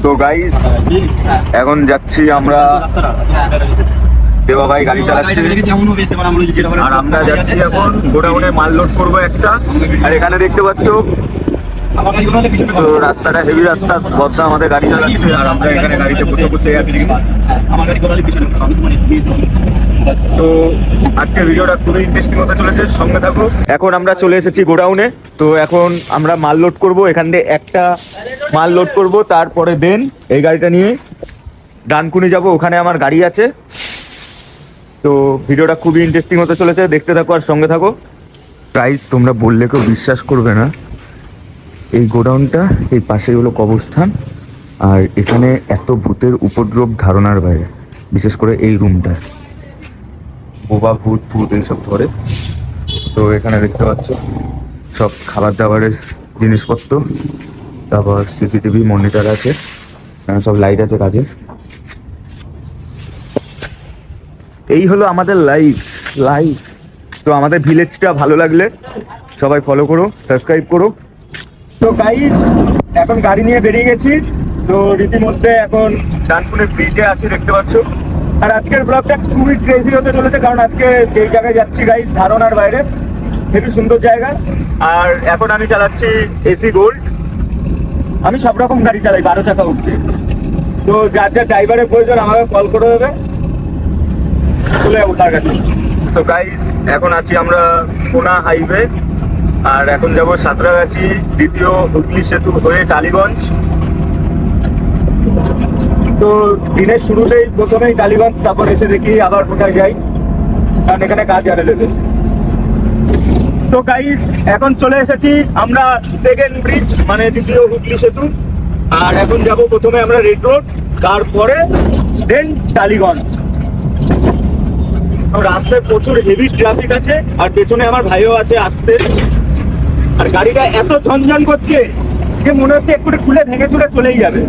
তো গাইস এখন যাচ্ছি আমরা, দেবা ভাই গাড়ি চালাচ্ছে আর আমরা যাচ্ছি এখন গোডাউনে মাল লোড করবো একটা। আর এখানে দেখতে পাচ্ছ তো রাস্তাটা হেভি রাস্তা, বদ্দা আমাদের গাড়ি চালাচ্ছে আর আমরা এখানে গাড়িতে বসে বসে যাচ্ছি। তো আজকের ভিডিওটা খুবই ইন্টারেস্টিং হতে চলেছে, সঙ্গে থাকো। এখন আমরা চলে এসেছি গোডাউনে, তো এখন আমরা মাল লোড করব, এখান থেকে একটা মাল লোড করব, তারপরে দেন এই গাড়িটা নিয়ে ডানকুনি যাব, ওখানে আমার গাড়ি আছে। তো ভিডিওটা খুবই ইন্টারেস্টিং হতে চলেছে, দেখতে থাকো আর সঙ্গে থাকো। গাইস তোমরা বললে কেউ বিশ্বাস করবে না, এই গোডাউনটা এই পাশে হলো কবরস্থান, আর এখানে এত ভূতের উপদ্রব ধারণার বাইরে, বিশেষ করে এই রুমটা বোবা ভূত ভূত এইসব ধরে। তো এখানে দেখতে পাচ্ছ সব খাবার দাবারের জিনিসপত্র, তারপর সিসিটিভি মনিটর আছে, সব লাইট আছে কাজে। এই হলো আমাদের লাইফ। তো আমাদের ভিলেজটা ভালো লাগলে সবাই ফলো করো, সাবস্ক্রাইব করো। তো গাইস এখন গাড়ি নিয়ে বেরিয়ে গেছি, তো রীতিমধ্যে এখন ডানকুনি ব্রিজে আছি দেখতে পাচ্ছ। আর আজকের ব্লগটা খুবই ক্রেজি হতে চলেছে, কারণ আজকে যেই জায়গায় যাচ্ছি গাইস ধারণার বাইরে, খুবই সুন্দর জায়গা। আর এখন আমি চালাচ্ছি এসি গোল্ড। আমি সব রকম গাড়ি চালাই 12 চাকা উঠতে, তো যার যার ড্রাইভারের প্রয়োজন আমাকে কল করে দেবে, চলে যাবো তার কাছে। তো গাইস এখন আছি আমরা কোনা হাইওয়ে, আর এখন যাবো সাঁতরাগাছি দ্বিতীয় হুগলি সেতু হয়ে টালিগঞ্জ। তো দিনের শুরুতেই প্রথমেই টালিগঞ্জ, তারপর এসে দেখি আবার কোথায় যাই, কারণ এখানে কাজ আনে দেবে। তো গাইস এখন চলে এসেছি আমরা সেকেন্ড ব্রিজ, মানে দ্বিতীয় হুগলি সেতু। আর এখন যাব প্রথমে আমরা রেড রোড, তারপরে দেন টালিগঞ্জ। রাস্তায় প্রচুর হেভি ট্রাফিক আছে, আর পেছনে আমার ভাইও আছে আসছে। আর গাড়িটা এত ঝনঝন করছে যে মনে হচ্ছে একটু খুলে ভেঙে চুরে চলেই যাবে,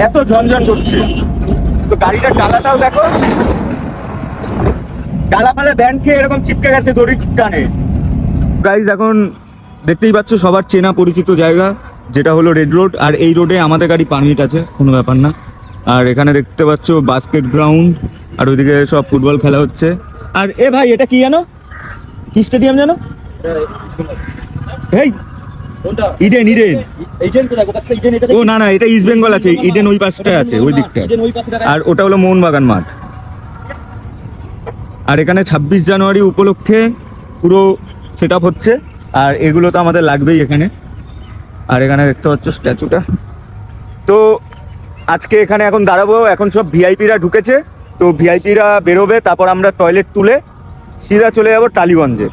এত ঝনঝন করছে। তো গাড়িটা ডালাটাও দেখো, ডালাপালা ব্যান্ড খেয়ে এরকম চিপকে গেছে দড়ির টানে। গাইজ এখন দেখতেই পাচ্ছ সবার চেনা পরিচিত জায়গা, যেটা হলো রেড রোড। আর এই রোডে আমাদের গাড়ি পারমিট আছে, কোনো ব্যাপার না। আর এখানে দেখতে পাচ্ছ বাস্কেট গ্রাউন্ড, আর ওইদিকে সব ফুটবল খেলা হচ্ছে। আর এ ভাই এটা কি জানো, কি স্টেডিয়াম জানো? এই ইডেন ও না না, এটা ইস্ট বেঙ্গল আছে, ইডেন ওই পাশটায় আছে, ওই দিকটা। আর ওটা হলো মোহনবাগান মাঠ। আর এখানে 26 জানুয়ারি উপলক্ষে পুরো সেট আপ হচ্ছে, আর এগুলো তো আমাদের লাগবেই এখানে। আর এখানে দেখতে পাচ্ছ স্ট্যাচুটা। তো আজকে এখানে এখন দাঁড়াবো, এখন সব ভিআইপিরা ঢুকেছে, তো ভিআইপিরা বেরোবে, তারপর আমরা টয়লেট তুলে সিধা চলে যাবো টালিগঞ্জে।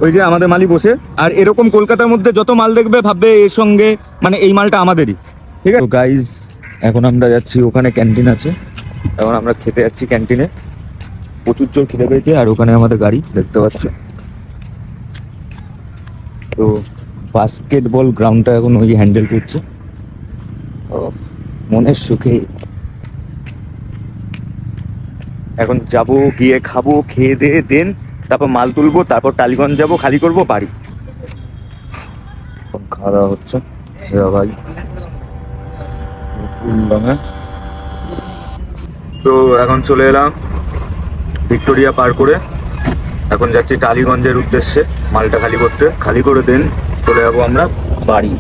ওই যে আমাদের মালি বসে। আর এরকম কলকাতার মধ্যে যত মাল দেখবে ভাববে এর সঙ্গে মানে এই মালটা আমাদেরই, ঠিক আছে। তো গাইজ এখন আমরা যাচ্ছি, ওখানে ক্যান্টিন আছে, এখন আমরা খেতে যাচ্ছি ক্যান্টিনে। প্রচুর জোর খিদে পেয়েছে, আর ওখানে আমাদের গাড়ি দেখতে পাচ্ছ। তো বাস্কেটবল গ্রাউন্ডটা এখন ওই হ্যান্ডেল করছে, মনের সুখে। এখন যাব, গিয়ে খাবো, খেয়ে দিয়ে দেন তারপর মাল তুলবো, তারপর টালিগঞ্জ যাবো, খালি করবো বাড়ি। খাওয়া দাওয়া হচ্ছে ভাই। তো এখন চলে এলাম ভিক্টোরিয়া পার করে, এখন যাচ্ছি টালিগঞ্জের উদ্দেশ্যে মালটা খালি করতে। খালি করে দেন চলে যাবো আমরা বাড়ি।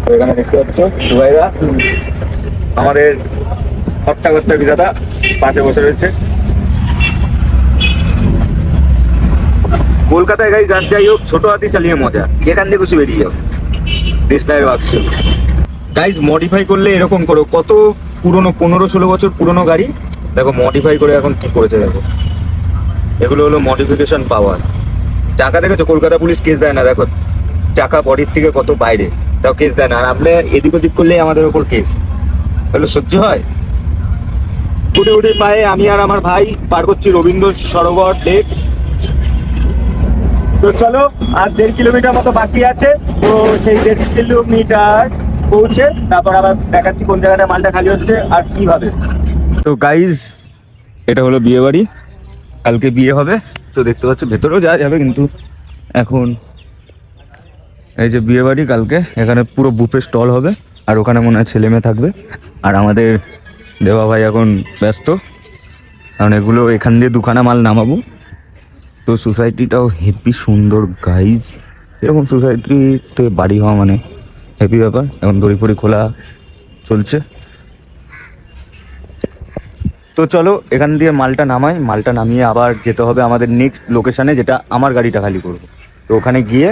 তো এখানে দেখতে পাচ্ছ ভাইরা আমাদের হট্টাগত্তা বিধাতা পাশে বসে রয়েছে। কলকাতায় গাড়ি যাই হোক, ছোট হাতি চালিয়ে মজা, যেখান থেকে খুশি বেরিয়ে যাও। দেশলাই বাক্স গাইজ মডিফাই করলে এরকম করো, কত পুরনো 15-16 বছর পুরনো গাড়ি দেখো মডিফাই করে এখন কি করেছে দেখো। এগুলো হলো মডিফিকেশন পাওয়ার। চাকা দেখেছো, কলকাতা পুলিশ কেস দেয় না, দেখো চাকা বডির থেকে কত বাইরে, তাও কেস দেয় না। আর আমরা এদিক ওদিক করলেই আমাদের ওপর কেস, তাহলে সহ্য হয়? উঠে উঠে পায়ে আমি আর আমার ভাই পার করছি রবীন্দ্র সরোবর লেক। তো চলো আর 1.5 কিলোমিটার মতো বাকি আছে, তো সেই 1.5 কিলোমিটার পৌঁছে তারপর আবার দেখাচ্ছি কোন জায়গাটা মালটা খালি হচ্ছে আর কিভাবে। তো গাইজ এটা হলো বিয়ে বাড়ি, কালকে বিয়ে হবে। তো দেখতে পাচ্ছ ভেতরেও যাওয়া যাবে, কিন্তু এখন এই যে বিয়ে বাড়ি, কালকে এখানে পুরো বুফে স্টল হবে। আর ওখানে মনে হয় ছেলে মেয়ে থাকবে। আর আমাদের দেবা ভাই এখন ব্যস্ত, কারণ এগুলো এখান দিয়ে দুখানা মাল নামাবো। তো সোসাইটিটাও হেভি সুন্দর গাইজ, এরকম সোসাইটিতে বাড়ি হওয়া মানে হেভি ব্যাপার। এখন দড়ি ফড়ি খোলা চলছে। তো চলো এখান দিয়ে মালটা নামাই, মালটা নামিয়ে আবার যেতে হবে আমাদের নেক্সট লোকেশানে, যেটা আমার গাড়িটা খালি করবো। তো ওখানে গিয়ে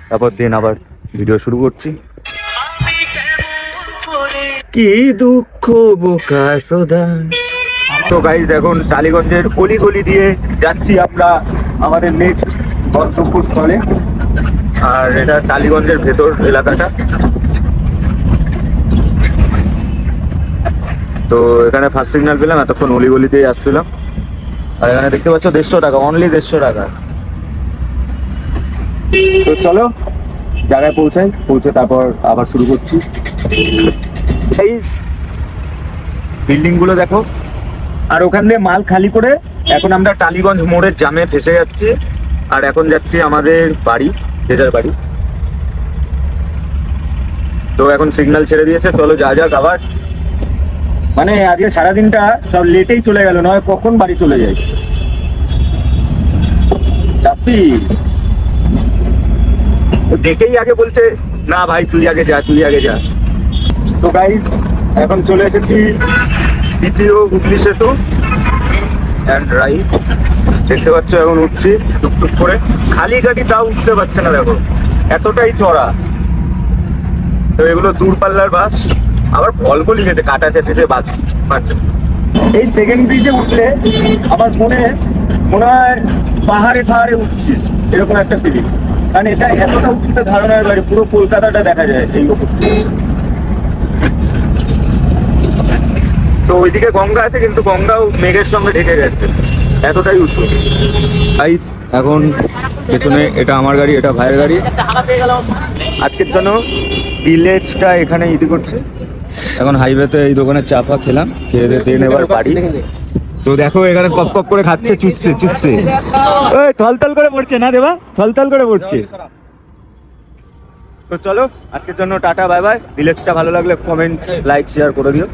তারপর দিন আবার ভিডিও শুরু করছি। কি দুঃখ বোকা সোদা। তো গাইজ এখন টালিগঞ্জের গলি গলি দিয়ে যাচ্ছি আমরা আমাদের নেক্সট গন্তব্যস্থলে। আর এটা টালিগঞ্জের ভেতর এলাকাটা। তো এখানে ফার্স্ট সিগন্যাল পেলাম, এতক্ষণ অলি গলিতেই আসছিলাম। আর এখানে দেখতে পাচ্ছ 150 টাকা, অনলি 150 টাকা। তো চলো জায়গায় পৌঁছে তারপর আবার শুরু করছি। বিল্ডিং গুলো দেখো। আর ওখান দিয়ে মাল খালি করে এখন আমরা টালিগঞ্জ মোড়ের জামে ফেসে যাচ্ছি। আর এখন যাচ্ছি আমাদের বাড়ি, যে যার বাড়ি। তো এখন সিগন্যাল ছেড়ে দিয়েছে, চলো যা যাক। আবার মানে আজকে সারাদিনটা সব লেটেই চলে গেল, নয় কখন বাড়ি চলে যাই। চাপি দেখেই আগে বলছে না ভাই তুই আগে যা, তুই আগে যা। তো গাইস এখন চলে এসেছি দ্বিতীয় হুগলি সেতু অ্যান্ড রাইট। দেখতে পাচ্ছ এখন উঠছি টুকটুক করে। খালি গাড়ি তাও উঠতে পারছে না, দেখো এতটাই চড়া। তো এগুলো দূরপাল্লার বাস, আবার ফলকো লিখেছে কাটা চেপেছে বাস। এই সেকেন্ড ব্রিজে উঠলে আমার মনে হয় পাহাড়ে পাহাড়ে উঠছি, এরকম একটা ফিলিং। কারণ এটা এতটা উঁচুতে ধারণার বাড়ি, পুরো কলকাতাটা দেখা যায় এই উপর। তো ওইদিকে গঙ্গা আছে, কিন্তু গঙ্গাও মেঘের সঙ্গে ঢেকে গেছে, এতটাই উঁচু। গাইস এখন পেছনে এটা আমার গাড়ি, এটা ভাইয়ের গাড়ি। আজকের জন্য ভিলেজটা এখানে ইতি করছে। এখন হাইওয়েতে এই দোকানে চা ফা খেলাম, খেয়ে দিয়ে এবার বাড়ি। তো দেখো এখানে কপ কপ করে খাচ্ছে, চুষছে। ওই থলথল করে পড়ছে না দেবা, থলথল করে পড়ছে। তো চলো আজকের জন্য টাটা, বাই বাই। ভিলেজটা ভালো লাগলে কমেন্ট, লাইক, শেয়ার করে দিও।